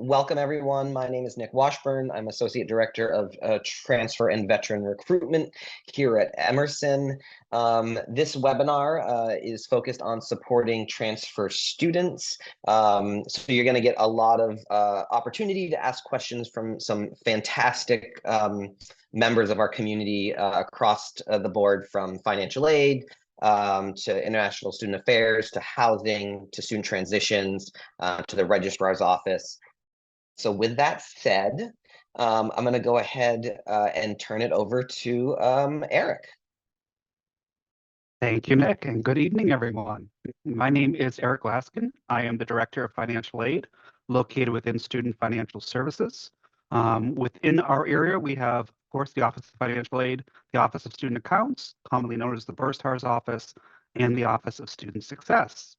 Welcome everyone. My name is Nick Washburn. I'm Associate Director of Transfer and Veteran Recruitment here at Emerson. This webinar is focused on supporting transfer students. So you're going to get a lot of opportunity to ask questions from some fantastic members of our community across the board, from financial aid, to international student affairs, to housing, to student transitions, to the registrar's office. So with that said, I'm going to go ahead and turn it over to Eric. Thank you, Nick, and good evening, everyone. My name is Eric Laskin. I am the Director of Financial Aid located within Student Financial Services. Within our area, we have, of course, the Office of Financial Aid, the Office of Student Accounts, commonly known as the Bursar's Office, and the Office of Student Success.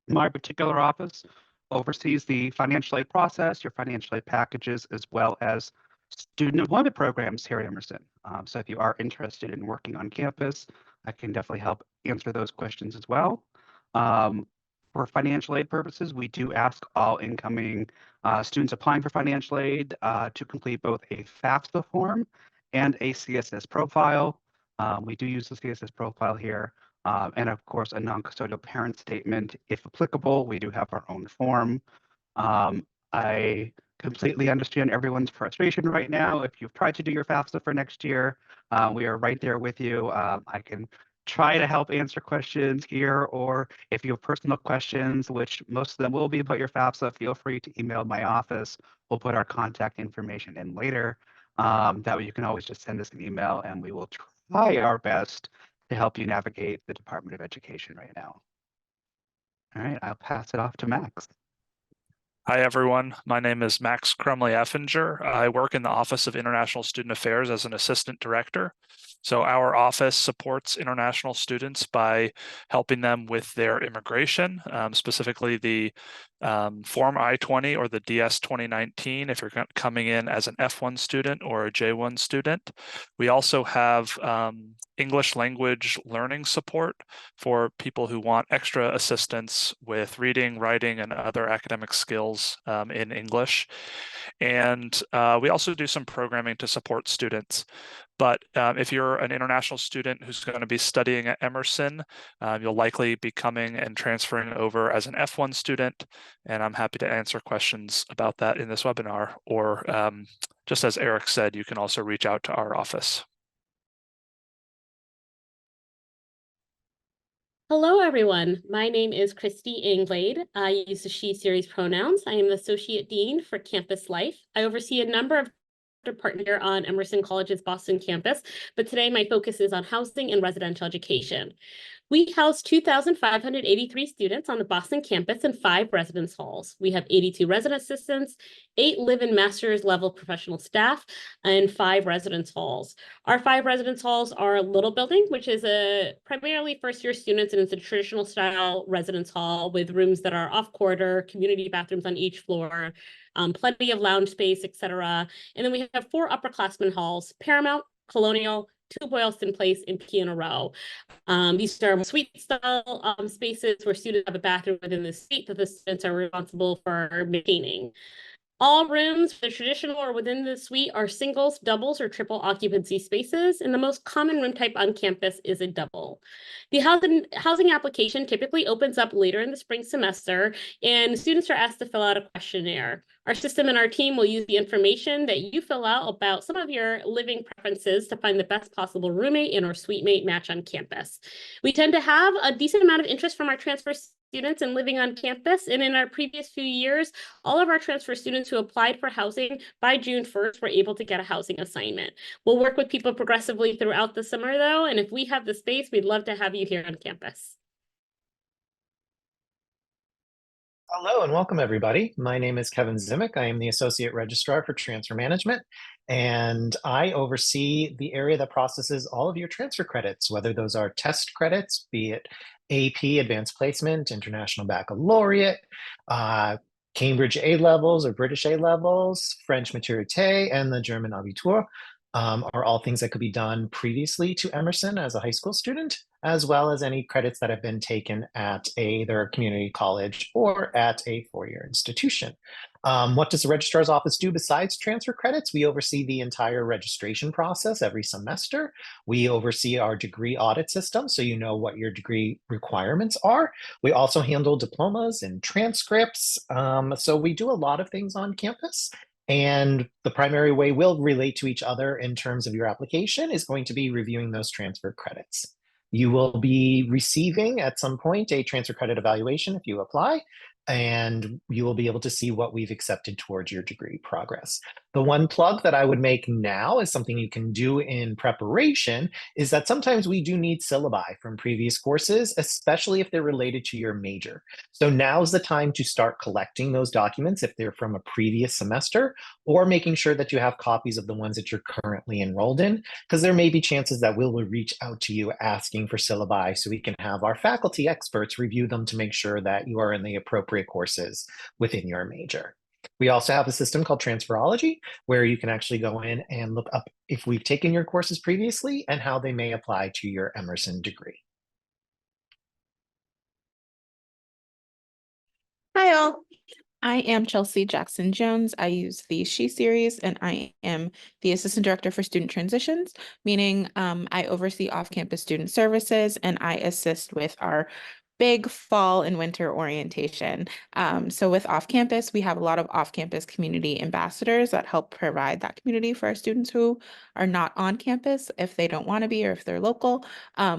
My particular office oversees the financial aid process, your financial aid packages, as well as student employment programs here at Emerson. So if you are interested in working on campus, I can definitely help answer those questions as well. For financial aid purposes, we do ask all incoming students applying for financial aid to complete both a FAFSA form and a CSS profile. We do use the CSS profile here. And of course, a non-custodial parent statement, if applicable. We do have our own form. I completely understand everyone's frustration right now. If you've tried to do your FAFSA for next year, we are right there with you. I can try to help answer questions here, or if you have personal questions, which most of them will be about your FAFSA, feel free to email my office. We'll put our contact information in later. That way you can always just send us an email and we will try our best to help you navigate the Department of Education right now. All right, I'll pass it off to Max. Hi, everyone. My name is Max Crumley-Effinger. I work in the Office of International Student Affairs as an Assistant Director. So our office supports international students by helping them with their immigration, specifically the Form I-20 or the DS 2019 if you're coming in as an F1 student or a J1 student. We also have English language learning support for people who want extra assistance with reading, writing, and other academic skills in English. And we also do some programming to support students. But if you're an international student who's going to be studying at Emerson, you'll likely be coming and transferring over as an F1 student. And I'm happy to answer questions about that in this webinar. Or just as Eric said, you can also reach out to our office. Hello, everyone. My name is Christy Anglade. I use the she series pronouns. I am the Associate Dean for Campus Life. I oversee a number of departments here on Emerson College's Boston campus, but today my focus is on housing and residential education. We house 2,583 students on the Boston campus in 5 residence halls. We have 82 resident assistants, 8 live-in master's level professional staff, and 5 residence halls. Our 5 residence halls are a little building, which is primarily first-year students, and it's a traditional style residence hall with rooms that are off-quarter, community bathrooms on each floor, plenty of lounge space, etc. And then we have 4 upperclassmen halls: Paramount, Colonial, 2 Boylston Place, and Piano Row. These are suite style spaces where students have a bathroom within the suite that the students are responsible for maintaining. All rooms, the traditional or within the suite, are singles, doubles, or triple occupancy spaces, and the most common room type on campus is a double. The housing application typically opens up later in the spring semester, and students are asked to fill out a questionnaire. Our system and our team will use the information that you fill out about some of your living preferences to find the best possible roommate and or suite mate match on campus. We tend to have a decent amount of interest from our transfer students and living on campus. And in our previous few years, all of our transfer students who applied for housing by June 1st were able to get a housing assignment. We'll work with people progressively throughout the summer, though, and if we have the space, we'd love to have you here on campus. Hello and welcome, everybody. My name is Kevin Zimick. I am the Associate Registrar for Transfer Management, and I oversee the area that processes all of your transfer credits, whether those are test credits, be it AP, Advanced Placement, International Baccalaureate, Cambridge A-levels or British A-levels, French Maturité, and the German Abitur. Are all things that could be done previously to Emerson as a high school student, as well as any credits that have been taken at either community college or at a 4-year institution. What does the registrar's office do besides transfer credits? We oversee the entire registration process every semester. We oversee our degree audit system, so you know what your degree requirements are. We also handle diplomas and transcripts. So we do a lot of things on campus. And the primary way we'll relate to each other in terms of your application is going to be reviewing those transfer credits. You will be receiving at some point a transfer credit evaluation if you apply, and you will be able to see what we've accepted towards your degree progress. The one plug that I would make now is something you can do in preparation is that sometimes we do need syllabi from previous courses, especially if they're related to your major. So now's the time to start collecting those documents if they're from a previous semester, or making sure that you have copies of the ones that you're currently enrolled in, because there may be chances that we'll reach out to you asking for syllabi so we can have our faculty experts review them to make sure that you are in the appropriate courses within your major. We also have a system called Transferology, where you can actually go in and look up if we've taken your courses previously and how they may apply to your Emerson degree. Hi all, I am Chelsea Jackson Jones. I use the She series and I am the Assistant Director for Student Transitions, meaning I oversee off-campus student services and I assist with our big fall and winter orientation. So with off-campus, we have a lot of off-campus community ambassadors that help provide that community for our students who are not on campus if they don't want to be or if they're local.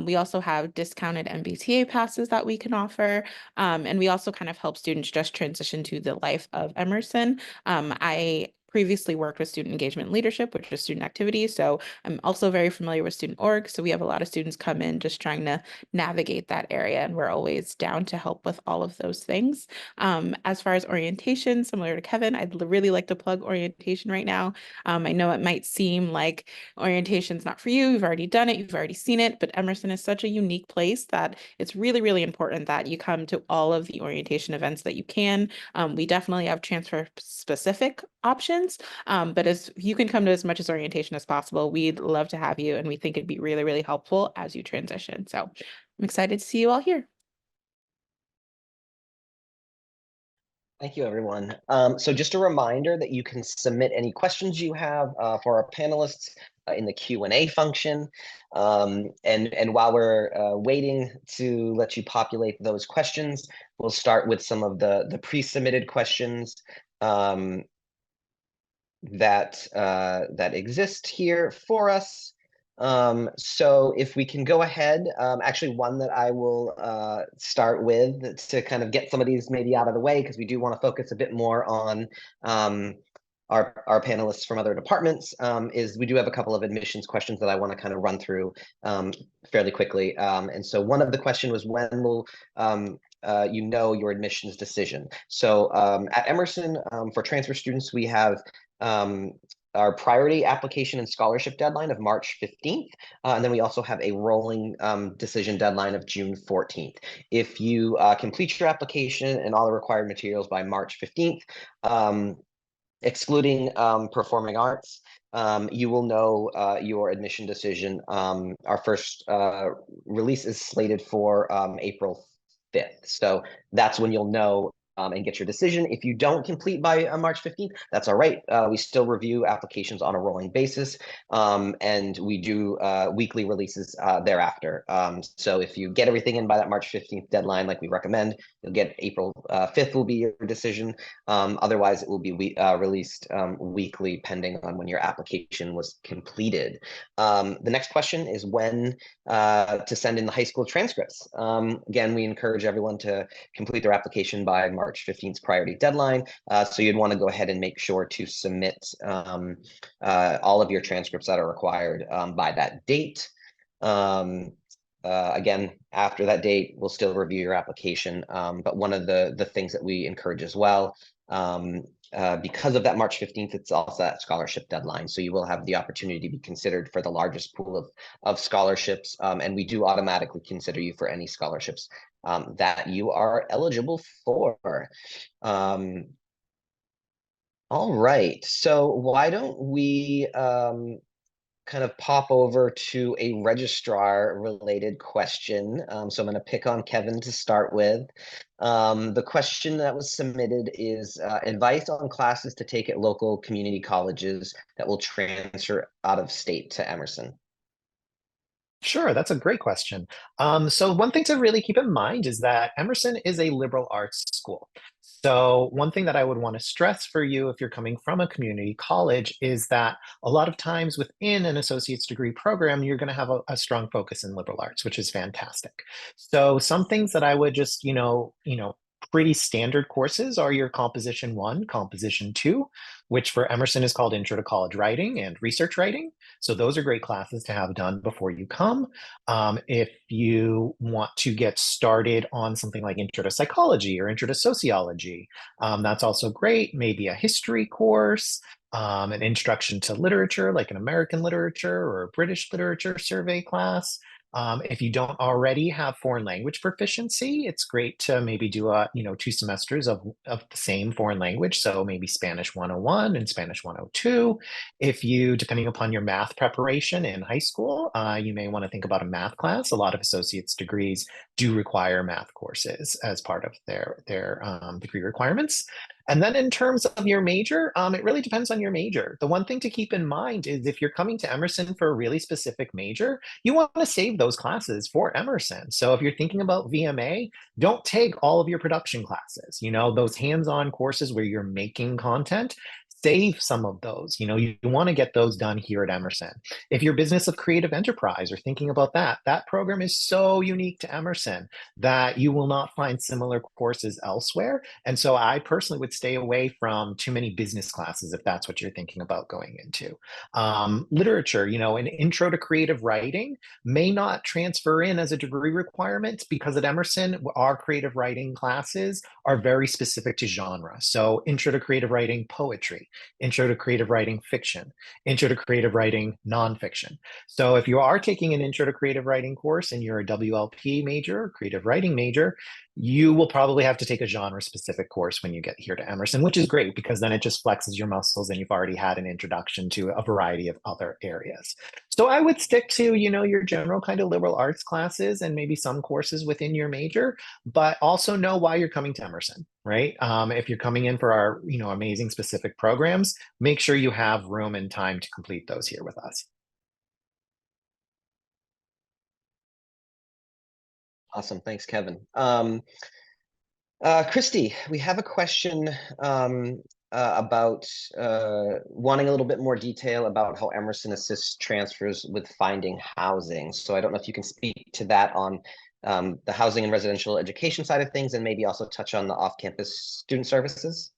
We also have discounted MBTA passes that we can offer. And we also kind of help students just transition to the life of Emerson. I previously worked with student engagement leadership, which is student activities. So I'm also very familiar with student org. So we have a lot of students come in just trying to navigate that area. And we're always down to help with all of those things. As far as orientation, similar to Kevin, I'd really like to plug orientation right now. I know it might seem like orientation's not for you. You've already done it. You've already seen it. But Emerson is such a unique place that it's really, really important that you come to all of the orientation events that you can. We definitely have transfer specific options, but as you can come to as much as orientation as possible, we'd love to have you, and we think it'd be really, really helpful as you transition. So I'm excited to see you all here. Thank you, everyone. So just a reminder that you can submit any questions you have for our panelists in the Q&A function. And while we're waiting to let you populate those questions, we'll start with some of the pre-submitted questions that exist here for us. So if we can go ahead, actually one that I will start with to kind of get some of these maybe out of the way, because we do want to focus a bit more on our panelists from other departments, is we do have a couple of admissions questions that I want to kind of run through fairly quickly. And so one of the question was, when will you know your admissions decision? So at Emerson, for transfer students, we have our priority application and scholarship deadline of March 15th. And then we also have a rolling decision deadline of June 14th. If you complete your application and all the required materials by March 15th, excluding performing arts, you will know your admission decision. Our first release is slated for April 5th. So that's when you'll know and get your decision. If you don't complete by March 15th, that's all right. We still review applications on a rolling basis, and we do weekly releases thereafter. So if you get everything in by that March 15th deadline, like we recommend, you'll get April 5th will be your decision. Otherwise, it will be released weekly, pending on when your application was completed. The next question is when to send in the high school transcripts. Again, we encourage everyone to complete their application by March 15th priority deadline. So you'd want to go ahead and make sure to submit all of your transcripts that are required by that date. Again, after that date, we'll still review your application. But one of the things that we encourage as well, because of that March 15th, it's also that scholarship deadline. So you will have the opportunity to be considered for the largest pool of scholarships. And we do automatically consider you for any scholarships that you are eligible for. All right, so why don't we kind of pop over to a registrar related question. So I'm going to pick on Kevin to start with. The question that was submitted is advice on classes to take at local community colleges that will transfer out of state to Emerson. Sure, that's a great question. So one thing to really keep in mind is that Emerson is a liberal arts school. So one thing that I would want to stress for you if you're coming from a community college is that a lot of times within an associate's degree program, you're going to have a strong focus in liberal arts, which is fantastic. So some things that I would just, pretty standard courses are your Composition 1, Composition 2, which for Emerson is called Intro to College Writing and Research Writing. So those are great classes to have done before you come. If you want to get started on something like Intro to Psychology or Intro to Sociology, that's also great. Maybe a history course, an introduction to literature, like an American literature or a British literature survey class. If you don't already have foreign language proficiency, it's great to maybe do 2 semesters of the same foreign language. So maybe Spanish 101 and Spanish 102. If you, depending upon your math preparation in high school, you may want to think about a math class. A lot of associate's degrees do require math courses as part of their degree requirements. And then in terms of your major, it really depends on your major. The one thing to keep in mind is if you're coming to Emerson for a really specific major, you want to save those classes for Emerson. So if you're thinking about VMA, don't take all of your production classes, those hands-on courses where you're making content. Save some of those. You want to get those done here at Emerson. If you're business of creative enterprise or thinking about that program is so unique to Emerson that you will not find similar courses elsewhere. And so I personally would stay away from too many business classes if that's what you're thinking about going into. Literature, an intro to creative writing may not transfer in as a degree requirement because at Emerson, our creative writing classes are very specific to genre. So intro to creative writing poetry, intro to creative writing fiction, intro to creative writing nonfiction. So if you are taking an intro to creative writing course and you're a WLP major, creative writing major, you will probably have to take a genre specific course when you get here to Emerson, which is great because then it just flexes your muscles and you've already had an introduction to a variety of other areas. So I would stick to, your general kind of liberal arts classes and maybe some courses within your major, but also know why you're coming to Emerson, right? If you're coming in for our, amazing specific programs, make sure you have room and time to complete those here with us. Awesome. Thanks, Kevin. Christy, we have a question about wanting a little bit more detail about how Emerson assists transfers with finding housing. So I don't know if you can speak to that on the housing and residential education side of things, and maybe also touch on the off-campus student services.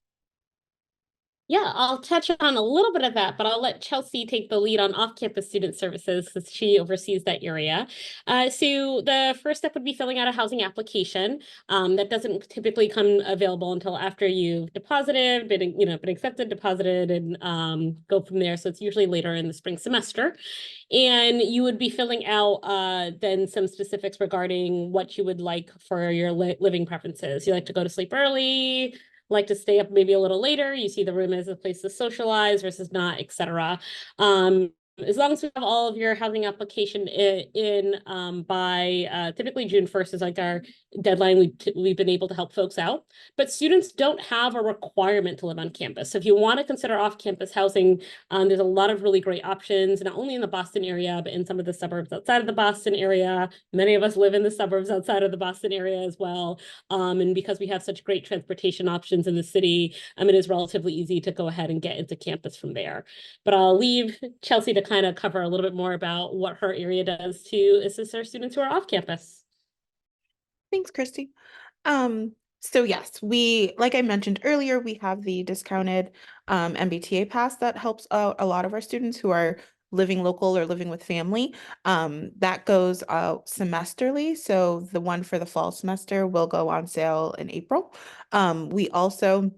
Yeah, I'll touch on a little bit of that, but I'll let Chelsea take the lead on off-campus student services since she oversees that area. So the first step would be filling out a housing application. That doesn't typically come available until after you've deposited, been accepted, deposited, and go from there. So it's usually later in the spring semester. And you would be filling out then some specifics regarding what you would like for your living preferences. You like to go to sleep early, like to stay up maybe a little later, you see the room as a place to socialize versus not, etc. As long as we have all of your housing application in by typically June 1st is like our deadline, we've been able to help folks out. But students don't have a requirement to live on campus. So if you want to consider off-campus housing, there's a lot of really great options, not only in the Boston area, but in some of the suburbs outside of the Boston area. Many of us live in the suburbs outside of the Boston area as well. And because we have such great transportation options in the city, it is relatively easy to go ahead and get into campus from there. But I'll leave Chelsea to kind of cover a little bit more about what her area does to assist our students who are off campus. Thanks, Christy. So yes, like I mentioned earlier, we have the discounted MBTA pass that helps out a lot of our students who are living local or living with family. That goes out semesterly. So the one for the fall semester will go on sale in April. We also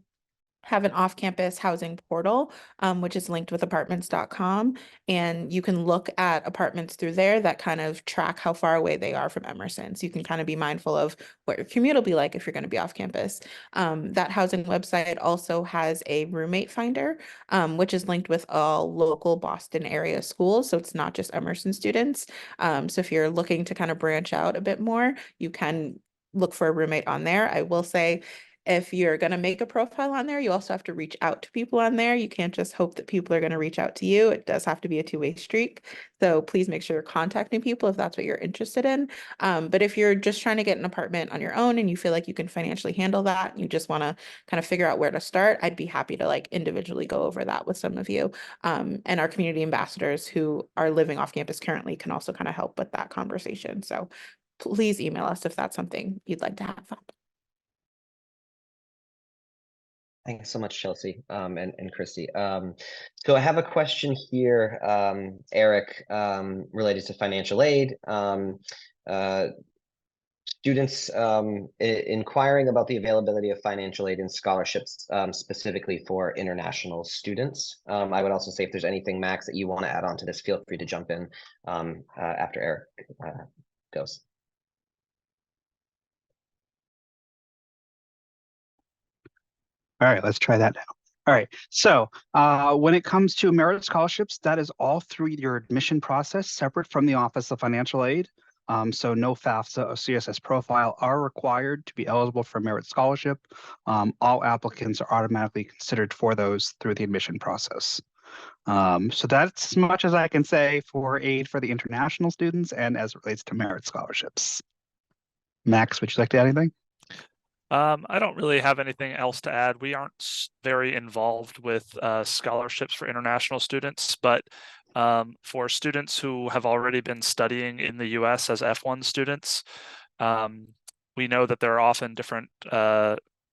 have an off-campus housing portal, which is linked with apartments.com. And you can look at apartments through there that kind of track how far away they are from Emerson. So you can kind of be mindful of what your commute will be like if you're going to be off campus. That housing website also has a roommate finder, which is linked with all local Boston area schools. So it's not just Emerson students. So if you're looking to kind of branch out a bit more, you can look for a roommate on there. I will say, if you're going to make a profile on there, you also have to reach out to people on there. You can't just hope that people are going to reach out to you. It does have to be a two-way streak. So please make sure you're contacting people if that's what you're interested in. But if you're just trying to get an apartment on your own and you feel like you can financially handle that, you just want to kind of figure out where to start, I'd be happy to like individually go over that with some of you. And our community ambassadors who are living off campus currently can also kind of help with that conversation. So please email us if that's something you'd like to have. Thanks so much, Chelsea, and Christy. So I have a question here, Eric, related to financial aid. Students inquiring about the availability of financial aid and scholarships, specifically for international students. I would also say if there's anything, Max, that you want to add on to this, feel free to jump in after Eric goes. All right, let's try that now. All right, so when it comes to merit scholarships, that is all through your admission process, separate from the Office of Financial Aid. So no FAFSA or CSS profile are required to be eligible for merit scholarship. All applicants are automatically considered for those through the admission process. So that's as much as I can say for aid for the international students and as it relates to merit scholarships. Max, would you like to add anything? I don't really have anything else to add. We aren't very involved with scholarships for international students, but for students who have already been studying in the US as F1 students, we know that there are often different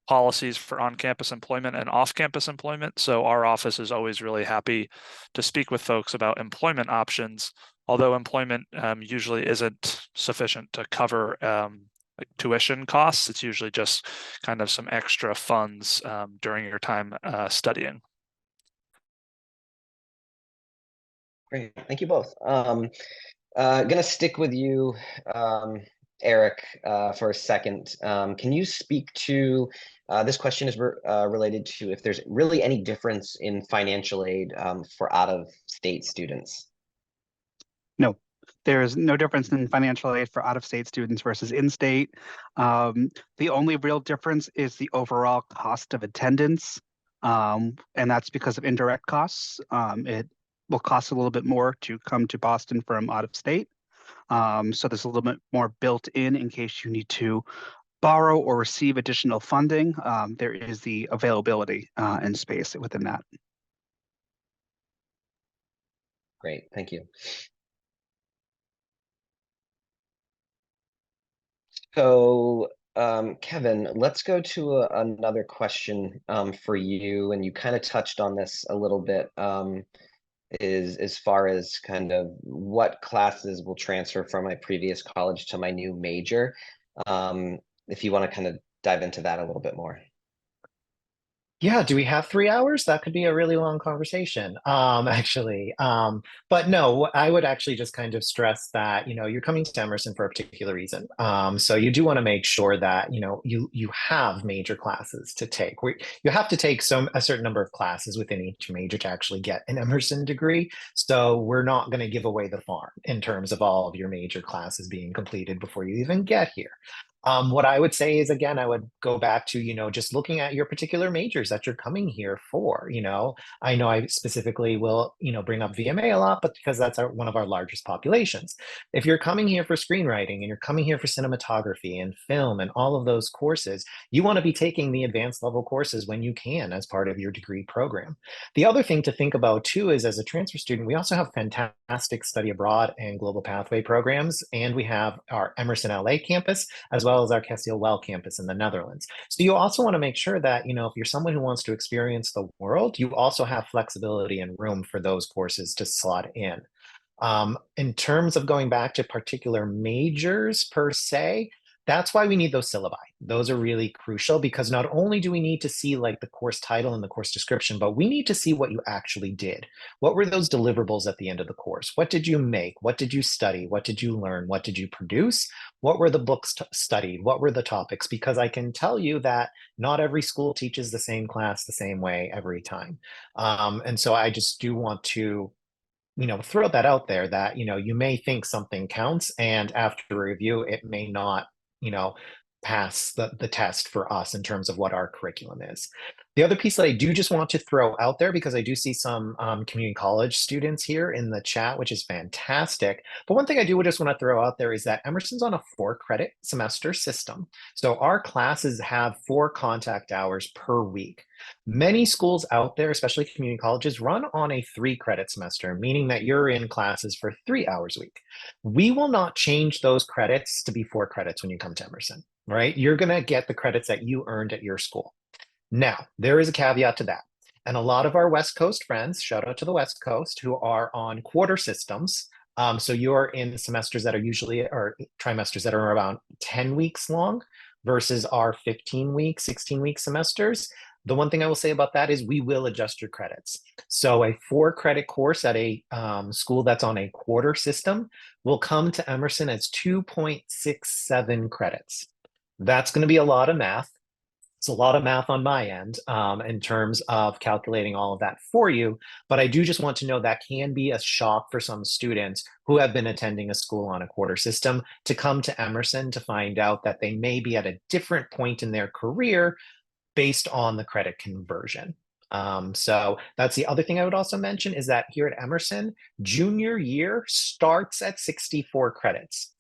policies for on-campus employment and off-campus employment. So our office is always really happy to speak with folks about employment options, although employment usually isn't sufficient to cover like tuition costs. It's usually just kind of some extra funds during your time studying. Great, thank you both. Gonna stick with you, Eric, for a second. Can you speak to, this question is related to if there's really any difference in financial aid for out-of-state students? No, there is no difference in financial aid for out-of-state students versus in-state. The only real difference is the overall cost of attendance, and that's because of indirect costs. It will cost a little bit more to come to Boston from out-of-state. So there's a little bit more built in case you need to borrow or receive additional funding. There is the availability and space within that. Great, thank you. So, Kevin, let's go to another question for you, and you kind of touched on this a little bit, is as far as kind of what classes will transfer from my previous college to my new major. If you want to kind of dive into that a little bit more. Yeah, do we have 3 hours? That could be a really long conversation, actually. But no, I would actually just kind of stress that, you're coming to Emerson for a particular reason. So you do want to make sure that, you have major classes to take. You have to take a certain number of classes within each major to actually get an Emerson degree. So we're not going to give away the farm in terms of all of your major classes being completed before you even get here. What I would say is, again, I would go back to, just looking at your particular majors that you're coming here for. I know I specifically will, bring up VMA a lot, but because that's one of our largest populations. If you're coming here for screenwriting and you're coming here for cinematography and film and all of those courses, you want to be taking the advanced level courses when you can as part of your degree program. The other thing to think about too is, as a transfer student, we also have fantastic study abroad and global pathway programs, and we have our Emerson LA campus as well as our Kessiel Well campus in the Netherlands. So you also want to make sure that, if you're someone who wants to experience the world, you also have flexibility and room for those courses to slot in. In terms of going back to particular majors per se, That's why we need those syllabi. Those are really crucial because not only do we need to see like the course title and the course description, but we need to see what you actually did. What were those deliverables at the end of the course? What did you make? What did you study? What did you learn? What did you produce? What were the books studied? What were the topics? Because I can tell you that not every school teaches the same class the same way every time. And so I just do want to throw that out there that, you may think something counts and after review, it may not, pass the test for us in terms of what our curriculum is. The other piece that I do just want to throw out there, because I do see some community college students here in the chat, which is fantastic. But one thing I do just want to throw out there is that Emerson's on a 4-credit semester system. So our classes have 4 contact hours per week. Many schools out there, especially community colleges, run on a 3-credit semester, meaning that you're in classes for 3 hours a week. We will not change those credits to be 4 credits when you come to Emerson, right? You're going to get the credits that you earned at your school. Now, there is a caveat to that. And a lot of our West Coast friends, shout out to the West Coast, who are on quarter systems. So you're in semesters that are usually, or trimesters that are around 10 weeks long versus our 15-week, 16-week semesters. The one thing I will say about that is we will adjust your credits. So a 4-credit course at a school that's on a quarter system will come to Emerson as 2.67 credits. That's going to be a lot of math. It's a lot of math on my end in terms of calculating all of that for you. But I do just want to know that can be a shock for some students who have been attending a school on a quarter system to come to Emerson to find out that they may be at a different point in their career based on the credit conversion. So that's the other thing I would also mention is that here at Emerson, junior year starts at 64 credits.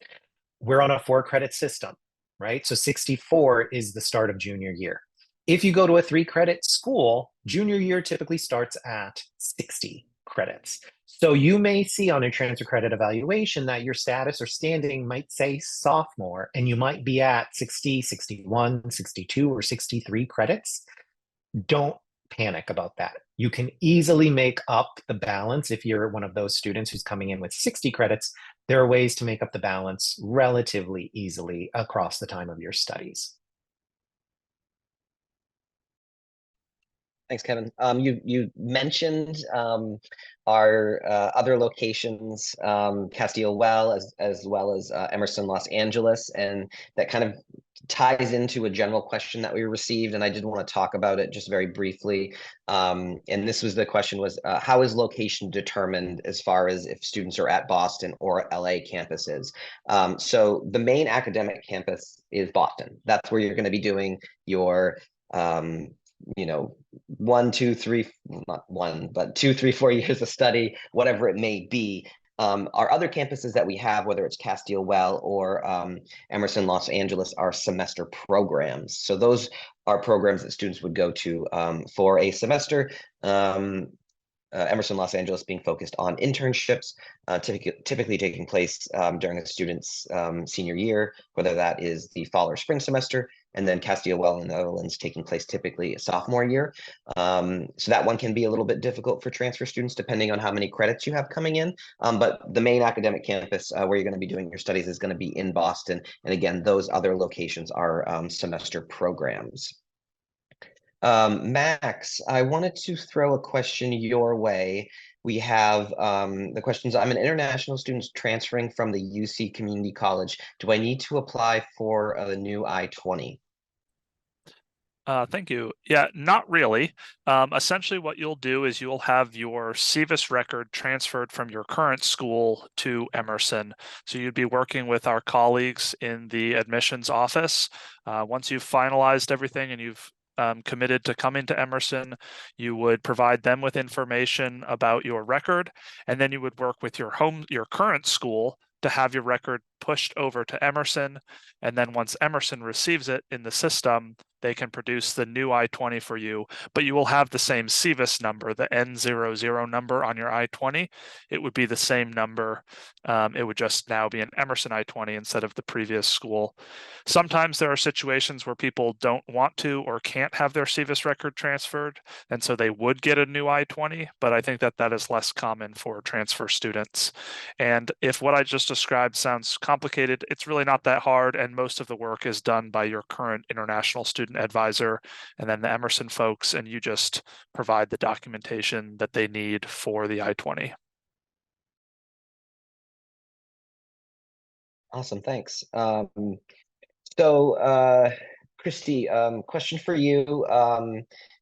We're on a 4-credit system, right? So 64 is the start of junior year. If you go to a 3-credit school, junior year typically starts at 60 credits. So you may see on a transfer credit evaluation that your status or standing might say sophomore, and you might be at 60, 61, 62, or 63 credits. Don't panic about that. You can easily make up the balance if you're one of those students who's coming in with 60 credits. There are ways to make up the balance relatively easily across the time of your studies. Thanks, Kevin. You mentioned our other locations, Castile Well, as well as Emerson, Los Angeles, and that kind of ties into a general question that we received, and I did want to talk about it just very briefly. And this was the question was, how is location determined as far as if students are at Boston or LA campuses? So the main academic campus is Boston. That's where you're going to be doing your 1, 2, 3, not 1, but 2, 3, 4 years of study, whatever it may be. Our other campuses that we have, whether it's Castile Well or Emerson, Los Angeles, are semester programs. So those are programs that students would go to for a semester. Emerson, Los Angeles being focused on internships, typically taking place during a student's senior year, whether that is the fall or spring semester, and then Castile Well in the Netherlands taking place typically a sophomore year. So that one can be a little bit difficult for transfer students depending on how many credits you have coming in. But the main academic campus where you're going to be doing your studies is going to be in Boston. And again, those other locations are semester programs. Max, I wanted to throw a question your way. We have the questions. I'm an international student transferring from the UC Community College. Do I need to apply for a new I-20? Thank you. Yeah, not really. Essentially, what you'll do is you'll have your CVIS record transferred from your current school to Emerson. So you'd be working with our colleagues in the admissions office. Once you've finalized everything and you've committed to coming to Emerson, you would provide them with information about your record, and then you would work with your current school to have your record pushed over to Emerson. And then once Emerson receives it in the system, they can produce the new I-20 for you, but you will have the same CVIS number, the N00 number on your I-20. It would be the same number. It would just now be an Emerson I-20 instead of the previous school. Sometimes there are situations where people don't want to or can't have their CVIS record transferred, and so they would get a new I-20, but I think that that is less common for transfer students. And if what I just described sounds complicated, it's really not that hard, and most of the work is done by your current international student advisor and then the Emerson folks, and you just provide the documentation that they need for the I-20. Awesome, thanks. Christy, question for you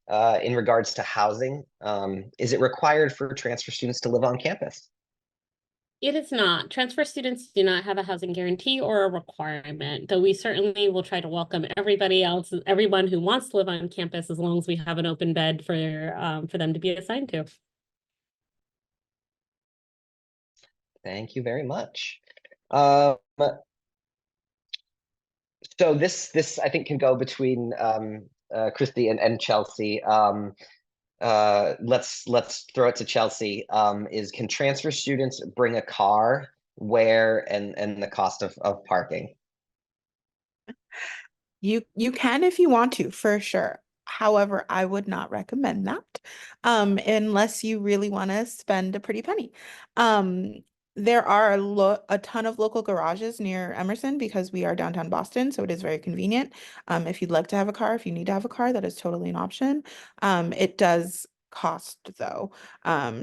in regards to housing. Is it required for transfer students to live on campus? It is not. Transfer students do not have a housing guarantee or a requirement, though we certainly will try to welcome everyone who wants to live on campus, as long as we have an open bed for them to be assigned to. Thank you very much. So this I think can go between Christy and Chelsea. Let's throw it to Chelsea. Can transfer students bring a car? Where and the cost of parking? You can if you want to, for sure. However, I would not recommend that unless you really want to spend a pretty penny. There are a ton of local garages near Emerson because we are downtown Boston, so it is very convenient. If you'd like to have a car, if you need to have a car, that is totally an option. It does cost though.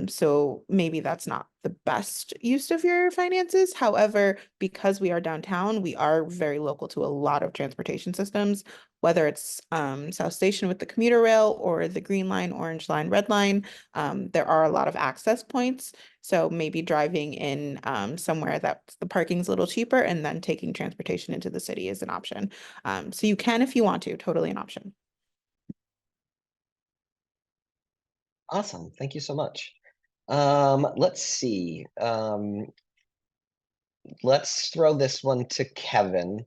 So maybe that's not the best use of your finances. However, because we are downtown, we are very local to a lot of transportation systems, whether it's South Station with the commuter rail or the Green Line, Orange Line, Red Line. There are a lot of access points. So maybe driving in somewhere that the parking's a little cheaper and then taking transportation into the city is an option. So you can if you want to, totally an option. Awesome, thank you so much. Let's see. Let's throw this one to Kevin.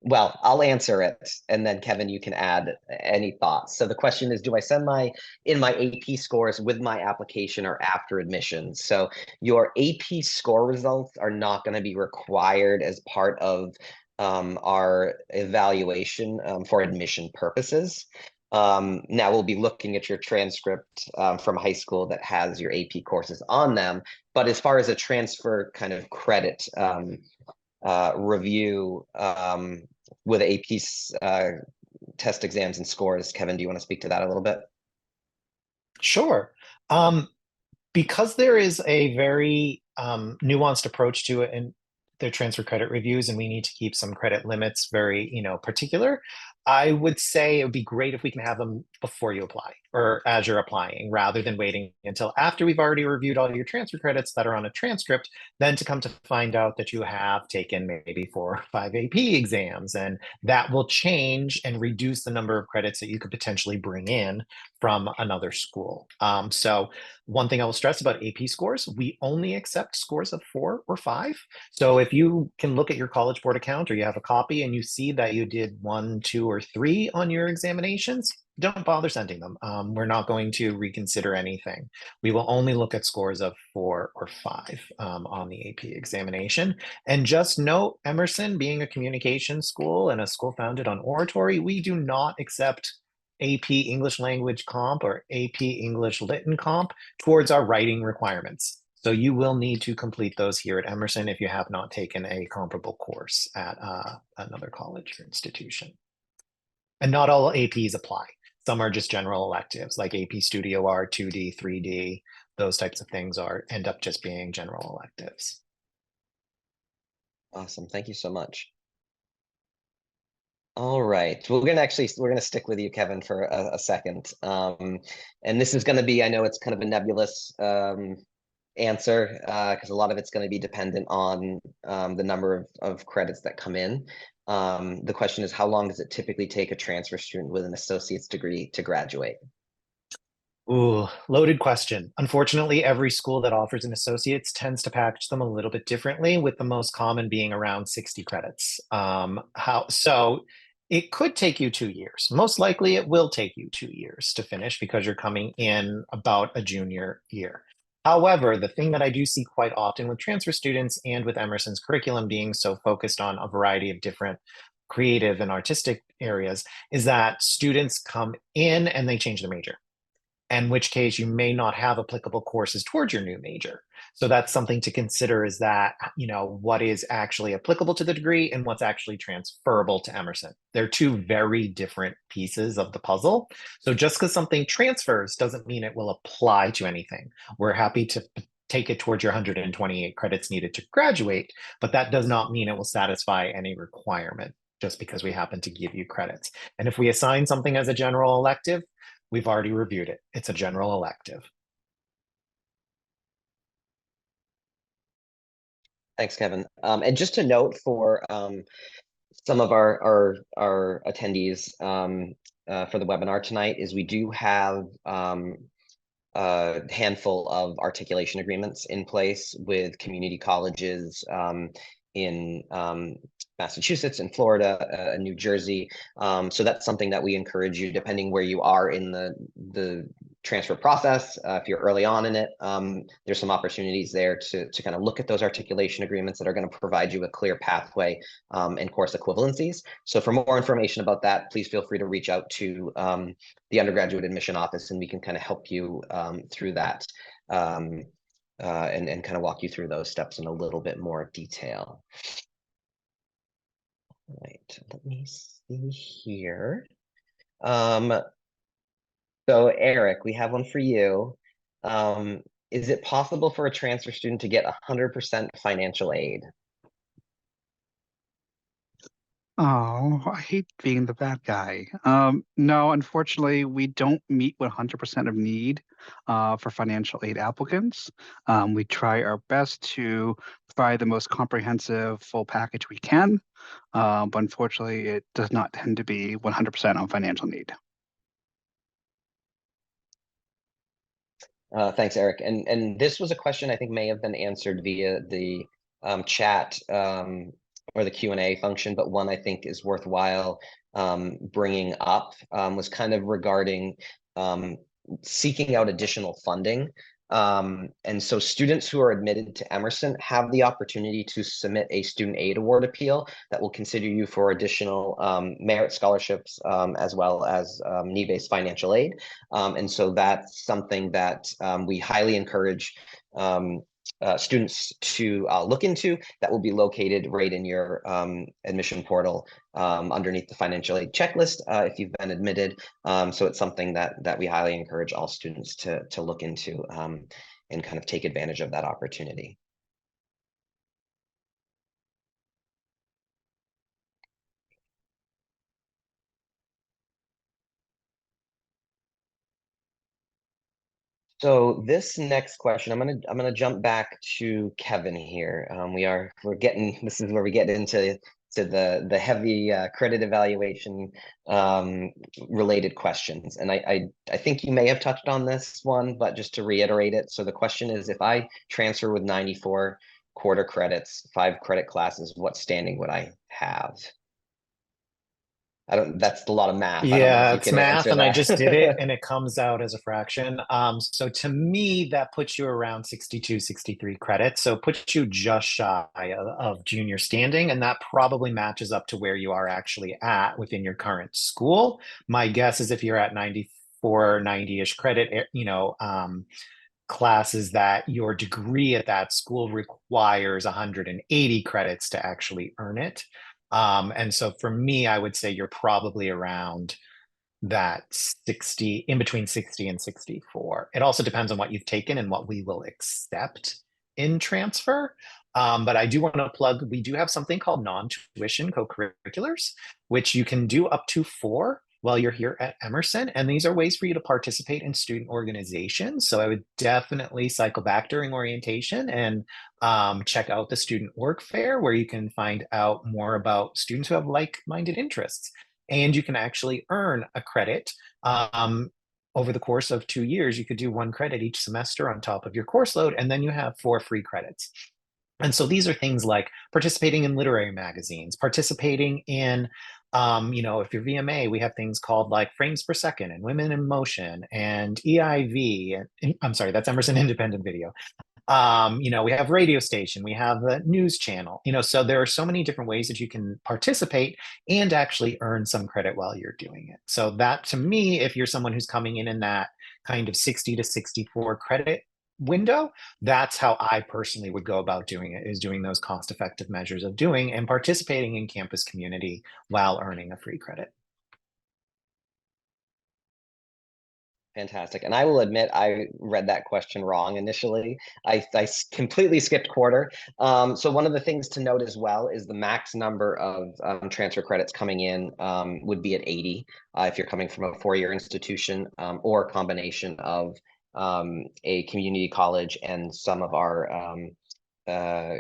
Well, I'll answer it, and then Kevin, you can add any thoughts. So the question is, do I send my AP scores with my application or after admission? So your AP score results are not going to be required as part of our evaluation for admission purposes. Now we'll be looking at your transcript from high school that has your AP courses on them. But as far as a transfer kind of credit review with AP's test exams and scores, Kevin, do you want to speak to that a little bit? Sure. Because there is a very nuanced approach to it in their transfer credit reviews, and we need to keep some credit limits very, particular, I would say it would be great if we can have them before you apply or as you're applying, rather than waiting until after we've already reviewed all your transfer credits that are on a transcript, then to come to find out that you have taken maybe 4 or 5 AP exams, and that will change and reduce the number of credits that you could potentially bring in from another school. So one thing I will stress about AP scores, we only accept scores of 4 or 5. So if you can look at your College Board account or you have a copy and you see that you did 1, 2, or 3 on your examinations, don't bother sending them. We're not going to reconsider anything. We will only look at scores of 4 or 5 on the AP examination. And just note, Emerson being a communication school and a school founded on oratory, we do not accept AP English Language Comp or AP English Lit Comp towards our writing requirements. So you will need to complete those here at Emerson if you have not taken a comparable course at another college or institution. And not all APs apply. Some are just general electives like AP Studio R, 2D, 3D, those types of things end up just being general electives. Awesome, thank you so much. All right, we're gonna stick with you, Kevin, for a second. And this is gonna be, I know it's kind of a nebulous answer because a lot of it's going to be dependent on the number of credits that come in. The question is, how long does it typically take a transfer student with an associate's degree to graduate? Ooh, loaded question. Unfortunately, every school that offers an associate's tends to package them a little bit differently, with the most common being around 60 credits. So It could take you 2 years. Most likely it will take you 2 years to finish because you're coming in about a junior year. However, the thing that I do see quite often with transfer students and with Emerson's curriculum being so focused on a variety of different creative and artistic areas is that students come in and they change their major, in which case you may not have applicable courses towards your new major. So that's something to consider, is that, what is actually applicable to the degree and what's actually transferable to Emerson. They're two very different pieces of the puzzle. So just because something transfers doesn't mean it will apply to anything. We're happy to take it towards your 128 credits needed to graduate, but that does not mean it will satisfy any requirement just because we happen to give you credits. And if we assign something as a general elective, we've already reviewed it. It's a general elective. Thanks, Kevin. And just to note for some of our attendees for the webinar tonight is we do have a handful of articulation agreements in place with community colleges in Massachusetts and Florida, New Jersey. So that's something that we encourage you, depending where you are in the transfer process. If you're early on in it, there's some opportunities there to kind of look at those articulation agreements that are going to provide you a clear pathway and course equivalencies. So for more information about that, please feel free to reach out to the undergraduate admission office, and we can kind of help you through that and kind of walk you through those steps in a little bit more detail. All right, let me see here. So Eric, we have one for you. Is it possible for a transfer student to get 100% financial aid? Oh, I hate being the bad guy. No, unfortunately, we don't meet 100% of need for financial aid applicants. We try our best to provide the most comprehensive full package we can, but unfortunately, it does not tend to be 100% on financial need. Thanks, Eric. And this was a question I think may have been answered via the chat or the Q&A function, but one I think is worthwhile bringing up was kind of regarding seeking out additional funding. And so students who are admitted to Emerson have the opportunity to submit a student aid award appeal that will consider you for additional merit scholarships as well as need-based financial aid. And so that's something that we highly encourage students to look into. That will be located right in your admission portal underneath the financial aid checklist if you've been admitted. So it's something that we highly encourage all students to look into and kind of take advantage of that opportunity. So this next question, I'm gonna jump back to Kevin here. This is where we get into the heavy credit evaluation related questions, and I think you may have touched on this one, but just to reiterate it. So the question is, if I transfer with 94 quarter credits, 5 credit classes, what standing would I have? That's a lot of math. Yeah, it's can math, answer and I that. just did it, and it comes out as a fraction. So to me, that puts you around 62, 63 credits. So it puts you just shy of junior standing, and that probably matches up to where you are actually at within your current school. My guess is if you're at 94, 90-ish credit, classes, that your degree at that school requires 180 credits to actually earn it. And so for me, I would say you're probably around that 60, in between 60 and 64. It also depends on what you've taken and what we will accept in transfer. But I do want to plug, we do have something called non-tuition co-curriculars, which you can do up to 4 while you're here at Emerson. And these are ways for you to participate in student organizations. So I would definitely cycle back during orientation and check out the student work fair, where you can find out more about students who have like-minded interests. And you can actually earn a credit over the course of 2 years. You could do 1 credit each semester on top of your course load, and then you have 4 free credits. And so these are things like participating in literary magazines, participating in If you're VMA, we have things called like frames per second and women in motion and EIV. I'm sorry, that's Emerson Independent Video. We have radio station, we have the news channel, so there are so many different ways that you can participate and actually earn some credit while you're doing it. So that, to me, if you're someone who's coming in that kind of 60 to 64 credit window, that's how I personally would go about doing it, is doing those cost-effective measures of doing and participating in campus community while earning a free credit. Fantastic. And I will admit, I read that question wrong initially. I completely skipped quarter. So one of the things to note as well is the max number of transfer credits coming in would be at 80 if you're coming from a four-year institution or a combination of a community college and some of our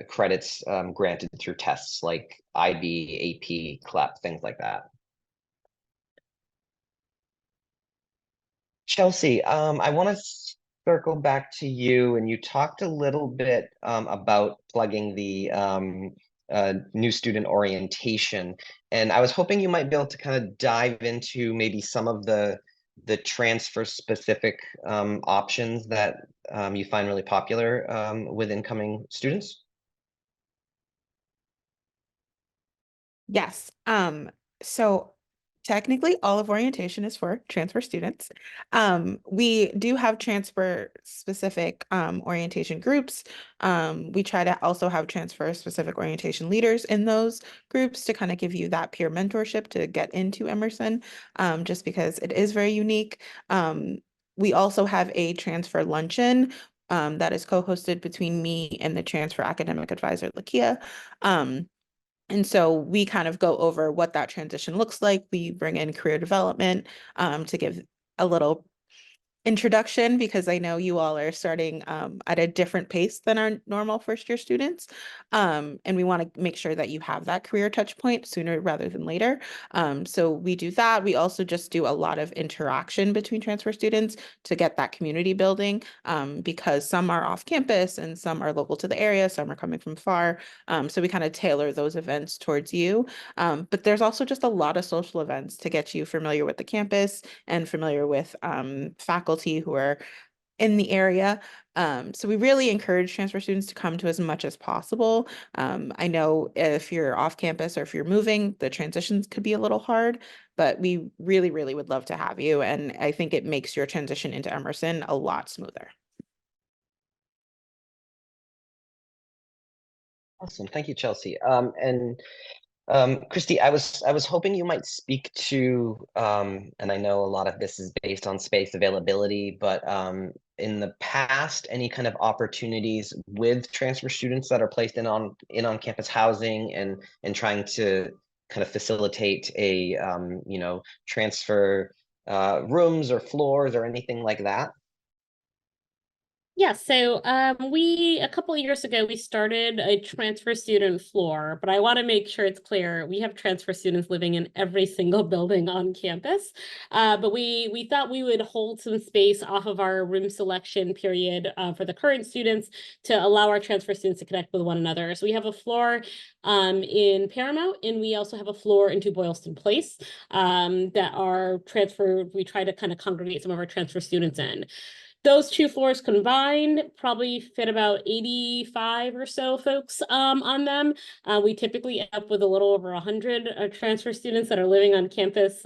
credits granted through tests like IB, AP, CLEP, things like that. Chelsea, I want to circle back to you, and you talked a little bit about plugging the new student orientation, and I was hoping you might be able to kind of dive into maybe some of the transfer specific options that you find really popular with incoming students. Yes. So technically all of orientation is for transfer students. We do have transfer specific orientation groups. We try to also have transfer specific orientation leaders in those groups to kind of give you that peer mentorship to get into Emerson, just because it is very unique. We also have a transfer luncheon that is co-hosted between me and the transfer academic advisor, Lakia. And so we kind of go over what that transition looks like. We bring in career development to give a little introduction, because I know you all are starting at a different pace than our normal first year students. And we want to make sure that you have that career touch point sooner rather than later. So we do that. We also just do a lot of interaction between transfer students to get that community building, because some are off campus and some are local to the area, some are coming from far. So we kind of tailor those events towards you. But there's also just a lot of social events to get you familiar with the campus and familiar with faculty who are in the area. So we really encourage transfer students to come to as much as possible. I know if you're off campus or if you're moving, the transitions could be a little hard, but we really, really would love to have you. And I think it makes your transition into Emerson a lot smoother. Awesome. Thank you, Chelsea. Christy, I was hoping you might speak to, and I know a lot of this is based on space availability, but in the past, any kind of opportunities with transfer students that are placed in on campus housing and trying to kind of facilitate a transfer rooms or floors or anything like that? Yeah, so a couple of years ago, we started a transfer student floor, but I want to make sure it's clear we have transfer students living in every single building on campus. But we thought we would hold some space off of our room selection period for the current students to allow our transfer students to connect with one another. So we have a floor in Paramount, and we also have a floor into Boylston Place that are transfer. We try to kind of congregate some of our transfer students in. Those two floors combined probably fit about 85 or so folks on them. We typically end up with a little over 100 transfer students that are living on campus,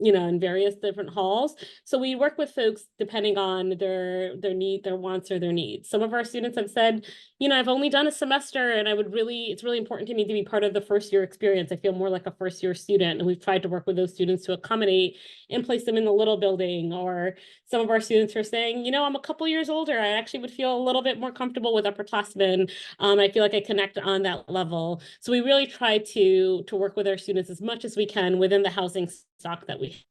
in various different halls. So we work with folks depending on their need, their wants, or their needs. Some of our students have said, I've only done a semester and it's really important to me to be part of the first year experience. I feel more like a first year student. And we've tried to work with those students to accommodate and place them in the little building. Or some of our students are saying, I'm a couple years older. I actually would feel a little bit more comfortable with upperclassmen. I feel like I connect on that level. So we really try to work with our students as much as we can within the housing stock that we.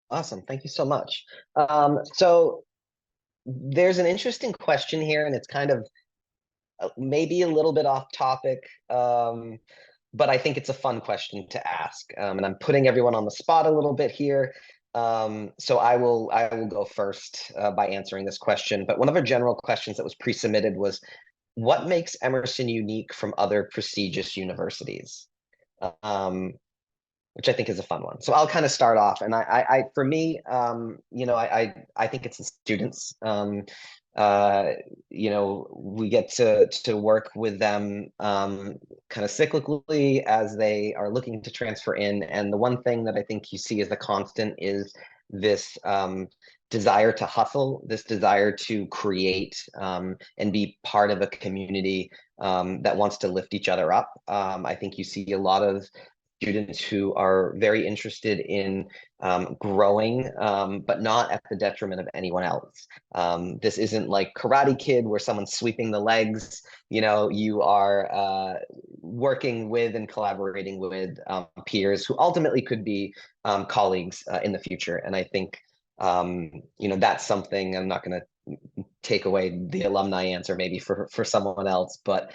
Awesome. Thank you so much. So there's an interesting question here, and it's kind of maybe a little bit off topic, but I think it's a fun question to ask. And I'm putting everyone on the spot a little bit here. So I will go first by answering this question. But one of our general questions that was pre-submitted was, what makes Emerson unique from other prestigious universities? Which I think is a fun one. So I'll kind of start off, and for me, I think it's the students. We get to work with them kind of cyclically as they are looking to transfer in. And the one thing that I think you see as the constant is this desire to hustle, this desire to create and be part of a community that wants to lift each other up. I think you see a lot of students who are very interested in growing, but not at the detriment of anyone else. This isn't like Karate Kid where someone's sweeping the legs. You are working with and collaborating with peers who ultimately could be colleagues in the future. And I think, that's something. I'm not going to take away the alumni answer maybe for someone else, but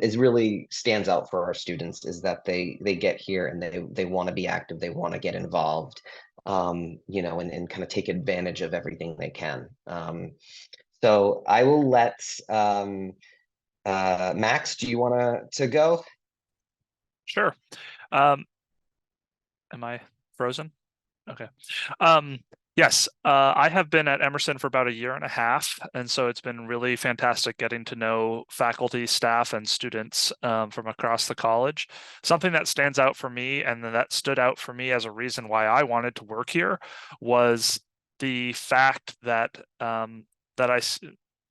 is really stands out for our students is that they get here and they want to be active, they want to get involved, and kind of take advantage of everything they can. So I will let Max, do you want to go? Sure. Am I frozen? Okay. Yes, I have been at Emerson for about 1.5 years, and so it's been really fantastic getting to know faculty, staff, and students from across the college. Something that stands out for me, and that stood out for me as a reason why I wanted to work here, was the fact that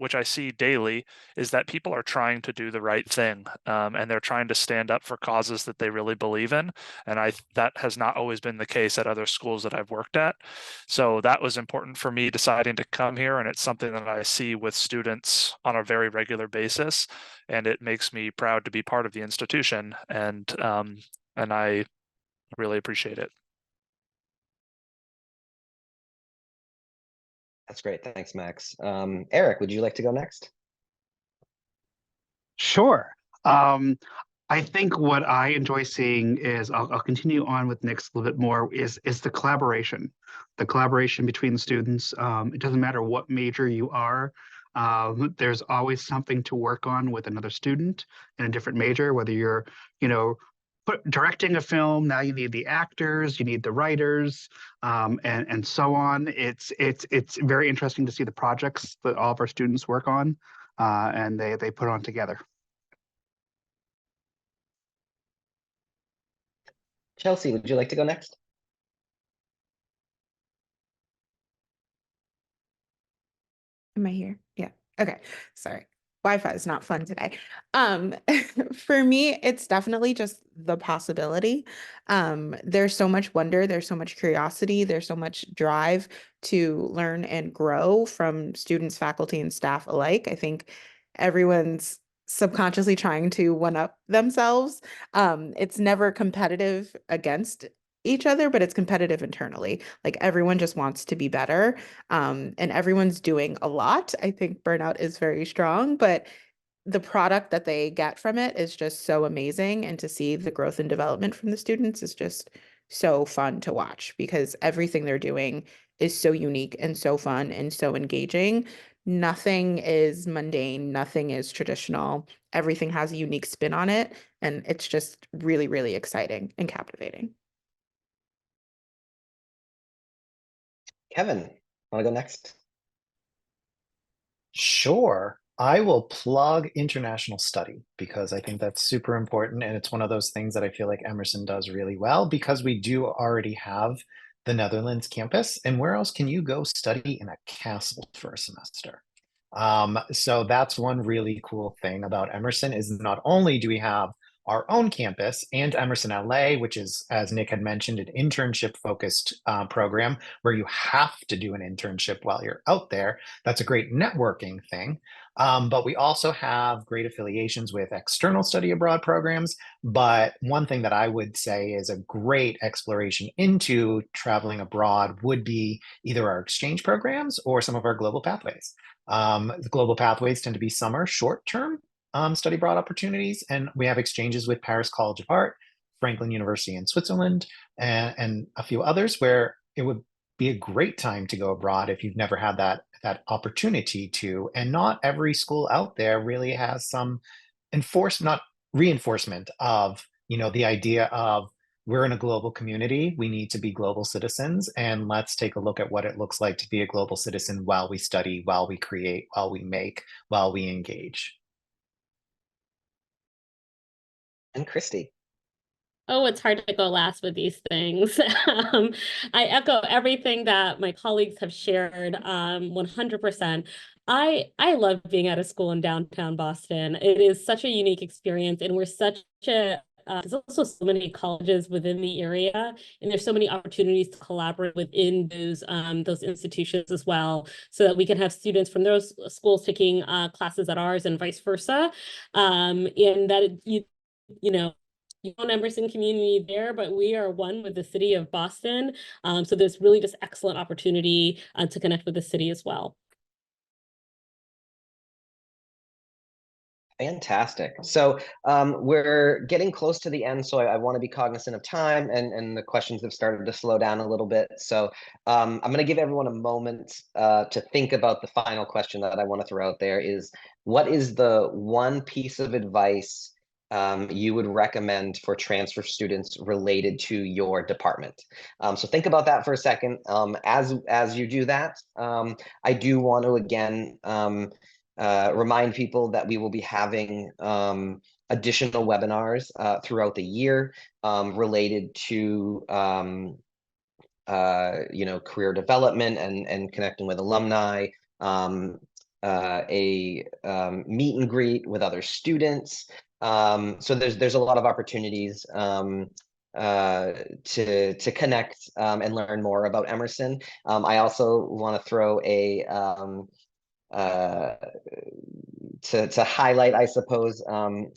which I see daily, is that people are trying to do the right thing, and they're trying to stand up for causes that they really believe in. And that has not always been the case at other schools that I've worked at. So that was important for me deciding to come here, and it's something that I see with students on a very regular basis, and it makes me proud to be part of the institution, and I really appreciate it. That's great. Thanks, Max. Eric, would you like to go next? Sure. I think what I enjoy seeing is, I'll continue on with Nick's a little bit more, is the collaboration between the students. It doesn't matter what major you are. There's always something to work on with another student in a different major, whether you're, directing a film, now you need the actors, you need the writers, and so on. It's very interesting to see the projects that all of our students work on, and they put on together. Chelsea, would you like to go next? Am I here? Yeah. Okay. Sorry. Wi-Fi is not fun today. For me, it's definitely just the possibility. There's so much wonder, there's so much curiosity, there's so much drive to learn and grow from students, faculty, and staff alike. I think everyone's subconsciously trying to one-up themselves. It's never competitive against each other, but it's competitive internally. Like everyone just wants to be better. And everyone's doing a lot. I think burnout is very strong, but the product that they get from it is just so amazing. And to see the growth and development from the students is just so fun to watch, because everything they're doing is so unique and so fun and so engaging. Nothing is mundane, nothing is traditional. Everything has a unique spin on it. And it's just really, really exciting and captivating. Kevin, want to go next? Sure. I will plug international study because I think that's super important. And it's one of those things that I feel like Emerson does really well, because we do already have the Netherlands campus. And where else can you go study in a castle for a semester? So that's one really cool thing about Emerson, is not only do we have our own campus and Emerson LA, which is, as Nick had mentioned, an internship focused program where you have to do an internship while you're out there. That's a great networking thing. But we also have great affiliations with external study abroad programs. But one thing that I would say is a great exploration into traveling abroad would be either our exchange programs or some of our global pathways. The global pathways tend to be summer, short-term study abroad opportunities, and we have exchanges with Paris College of Art, Franklin University in Switzerland, and a few others where it would be a great time to go abroad if you've never had that that opportunity to. And not every school out there really has some not reinforcement of, the idea of, we're in a global community, we need to be global citizens, and let's take a look at what it looks like to be a global citizen while we study, while we create, while we make, while we engage. And Christy. Oh, it's hard to go last with these things. I echo everything that my colleagues have shared 100%. I love being at a school in downtown Boston. It is such a unique experience, and we're such a there's also so many colleges within the area, and there's so many opportunities to collaborate within those institutions as well, so that we can have students from those schools taking classes at ours and vice versa. And that you know, you own Emerson community there, but we are one with the city of Boston. So there's really just excellent opportunity to connect with the city as well. Fantastic. So we're getting close to the end, so I want to be cognizant of time, and the questions have started to slow down a little bit. So I'm going to give everyone a moment to think about the final question that I want to throw out there is, what is the one piece of advice you would recommend for transfer students related to your department? So think about that for a second. As you do that, I do want to again remind people that we will be having additional webinars throughout the year related to career development and connecting with alumni, a meet and greet with other students. So there's a lot of opportunities to connect and learn more about Emerson. I also want to throw a to highlight, I suppose,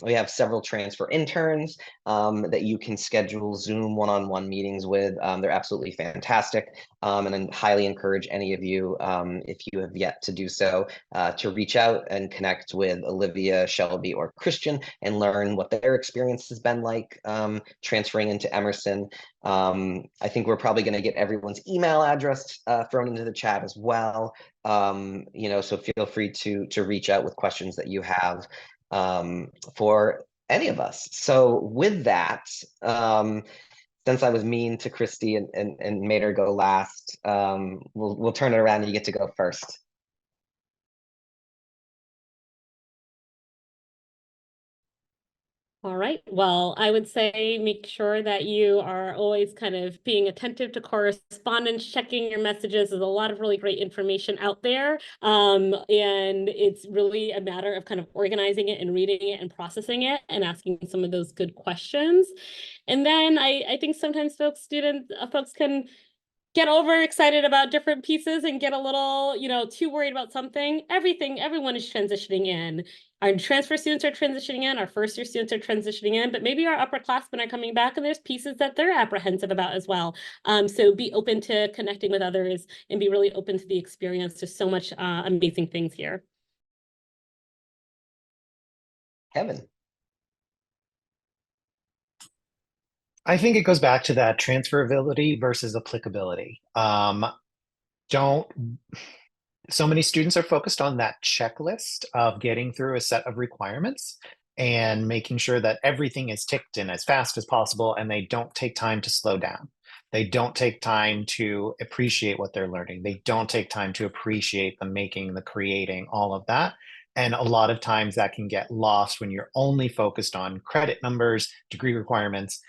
we have several transfer interns that you can schedule Zoom one-on-one meetings with. They're absolutely fantastic, and I highly encourage any of you, if you have yet to do so, to reach out and connect with Olivia, Shelby, or Christian and learn what their experience has been like transferring into Emerson. I think we're probably going to get everyone's email address thrown into the chat as well. So feel free to reach out with questions that you have for any of us. So with that, since I was mean to Christy and made her go last, we'll turn it around and you get to go first. All right. Well, I would say make sure that you are always kind of being attentive to correspondence, checking your messages. There's a lot of really great information out there. And it's really a matter of kind of organizing it and reading it and processing it and asking some of those good questions. And then I think sometimes folks can get overexcited about different pieces and get a little, too worried about something. Everyone is transitioning in. Our transfer students are transitioning in, our first year students are transitioning in, but maybe our upperclassmen are coming back and there's pieces that they're apprehensive about as well. So be open to connecting with others and be really open to the experience. There's so much amazing things here. Kevin. I think it goes back to that transferability versus applicability. So many students are focused on that checklist of getting through a set of requirements and making sure that everything is ticked in as fast as possible, and they don't take time to slow down. They don't take time to appreciate what they're learning. They don't take time to appreciate the making, the creating, all of that. And a lot of times that can get lost when you're only focused on credit numbers, degree requirements.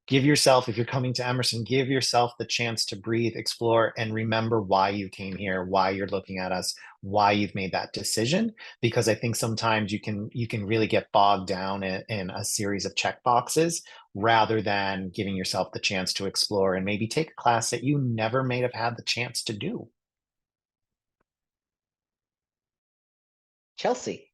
Give yourself, if you're coming to Emerson, give yourself the chance to breathe, explore, and remember why you came here, why you're looking at us, why you've made that decision. Because I think sometimes you can really get bogged down in a series of check boxes rather than giving yourself the chance to explore and maybe take a class that you never may have had the chance to do. Chelsea.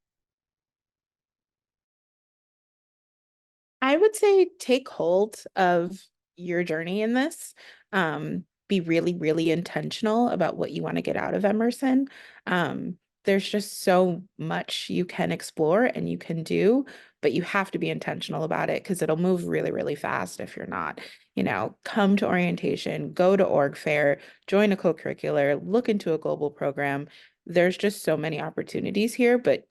I would say take hold of your journey in this. Be really, really intentional about what you want to get out of Emerson. There's just so much you can explore and you can do, but you have to be intentional about it because it'll move really, really fast if you're not. Come to orientation, go to org fair, join a co-curricular, look into a global program, there's just so many opportunities here, but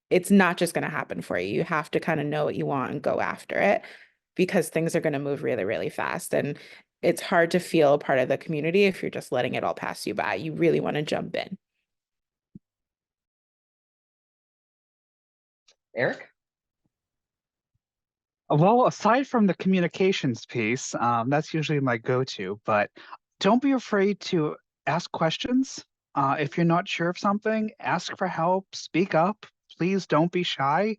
it's not just going to happen for you. You have to kind of know what you want and go after it because things are going to move really, really fast. And it's hard to feel a part of the community if you're just letting it all pass you by. You really want to jump in. Eric? Well, aside from the communications piece, that's usually my go-to, but don't be afraid to ask questions. If you're not sure of something, ask for help, speak up. Please don't be shy.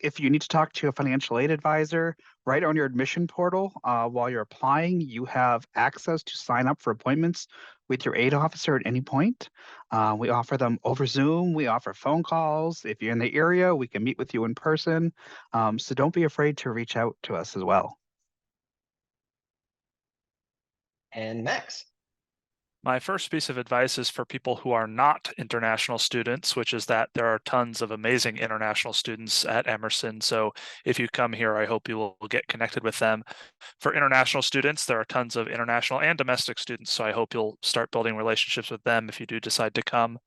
If you need to talk to a financial aid advisor, right on your admission portal, while you're applying, you have access to sign up for appointments with your aid officer at any point. We offer them over Zoom. We offer phone calls. If you're in the area, we can meet with you in person. So don't be afraid to reach out to us as well. And Max? My first piece of advice is for people who are not international students, which is that there are tons of amazing international students at Emerson. So if you come here, I hope you will get connected with them. For international students, there are tons of international and domestic students. So I hope you'll start building relationships with them if you do decide to come.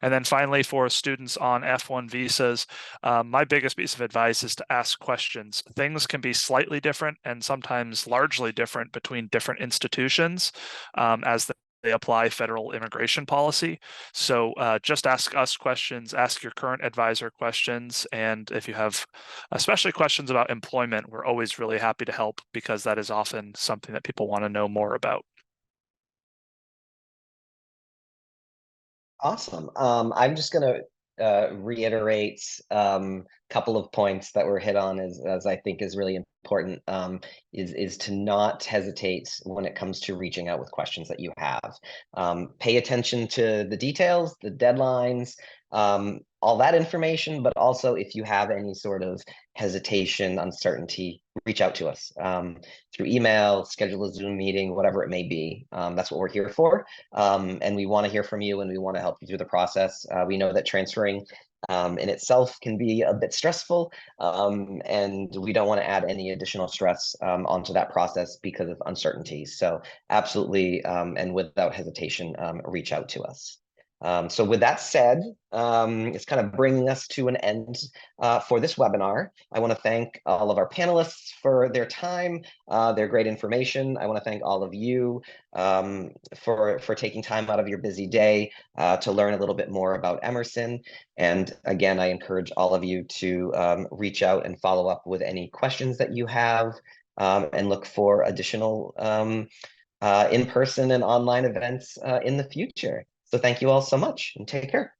And then finally, for students on F1 visas, my biggest piece of advice is to ask questions. Things can be slightly different and sometimes largely different between different institutions as they apply federal immigration policy. So just ask us questions, ask your current advisor questions. And if you have especially questions about employment, we're always really happy to help because that is often something that people want to know more about. Awesome. I'm just going to reiterate a couple of points that were hit on as I think is really important, is to not hesitate when it comes to reaching out with questions that you have. Pay attention to the details, the deadlines, all that information, but also if you have any sort of hesitation, uncertainty, reach out to us through email, schedule a Zoom meeting, whatever it may be. That's what we're here for. And we want to hear from you and we want to help you through the process. We know that transferring in itself can be a bit stressful, and we don't want to add any additional stress onto that process because of uncertainties. So absolutely, and without hesitation, reach out to us. So with that said, it's kind of bringing us to an end for this webinar. I want to thank all of our panelists for their time, their great information. I want to thank all of you for taking time out of your busy day to learn a little bit more about Emerson. And again, I encourage all of you to reach out and follow up with any questions that you have, and look for additional in-person and online events in the future. So thank you all so much and take care.